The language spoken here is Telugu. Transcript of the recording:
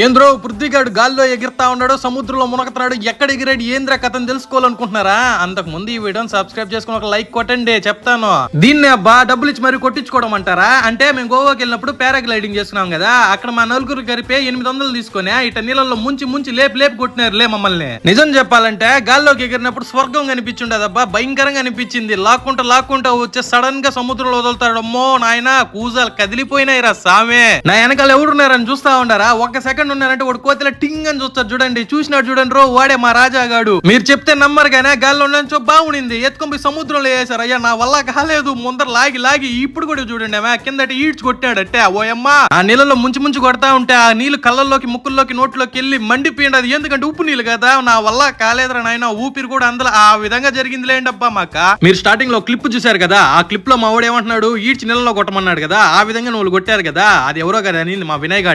ఏంద్రో పృథ్వీగాడు గాల్లో ఎగిరితా ఉన్నాడు, సముద్రంలో మునగతున్నాడు, ఎక్కడ ఎగిరాడు ఏంద్రా కథను తెలుసుకోవాలనుకుంటున్నారా? అంతకు ముందు ఈ వీడియోని సబ్స్క్రైబ్ చేసుకుని ఒక లైక్ కొట్టండి చెప్తాను. దీన్నే అబ్బా డబ్బులు ఇచ్చి మరి కొట్టించుకోవడం అంటారా? అంటే మేము గోవాకి వెళ్ళినప్పుడు పారాగ్లైడింగ్ చేసుకున్నాం కదా, అక్కడ మా నలుగురు కలిపి 800 తీసుకుని ఇట నీళ్ళలో ముంచి లేపు కొట్టినారులే మమ్మల్ని. నిజం చెప్పాలంటే గాల్లోకి ఎగిరినప్పుడు స్వర్గం కనిపించుండదబ్బా, భయంకరంగా అనిపించింది. లాక్కుంటా వచ్చే సడన్ గా సముద్రంలో వదులుతాడు. అమ్మో నాయన కూజాలు కదిలిపోయినాయిరా సామే. నా వెనకాల ఎవరున్నారని చూస్తా ఉండారా? ఒక్క సెకండ్ ఉన్నారంటే వాడు కోతిలో టింగ్ అని చూస్తారు చూడండి. చూసినాడు చూడండి రో, వాడే మా రాజాగాడు. మీరు చెప్తే నమ్మరు గానే గాల్లో నుంచో బాగుండింది, ఎత్తుకొని సముద్రంలో వేసారు. అయ్యా నా వల్ల కాలేదు, ముందర లాగి ఇప్పుడు కూడా చూడండి కిందటి ఈడ్చి కొట్టాడట్టే. ఓయమ్మా ఆ నీళ్ళలో ముంచి కొడతా ఉంటే ఆ నీళ్లు కళ్ళల్లోకి ముక్కుల్లోకి నోట్లోకి వెళ్ళి మండిపోయింది. అది ఎందుకంటే ఉప్పు నీళ్ళు కదా, నా వల్ల కాలేదురా నాయన. ఊపిరి కూడా అందులో ఆ విధంగా జరిగింది లేండబ్బా మాక. మీరు స్టార్టింగ్ లో క్లిప్ చూసారు కదా, ఆ క్లిప్ లో మా వాడు ఏమంటున్నాడు, ఈడ్చి నీళ్ళలో కొట్టమన్నాడు కదా, ఆ విధంగా నువ్వు కొట్టారు కదా. అది ఎవరో కదా అని మా వినయ్ గాడు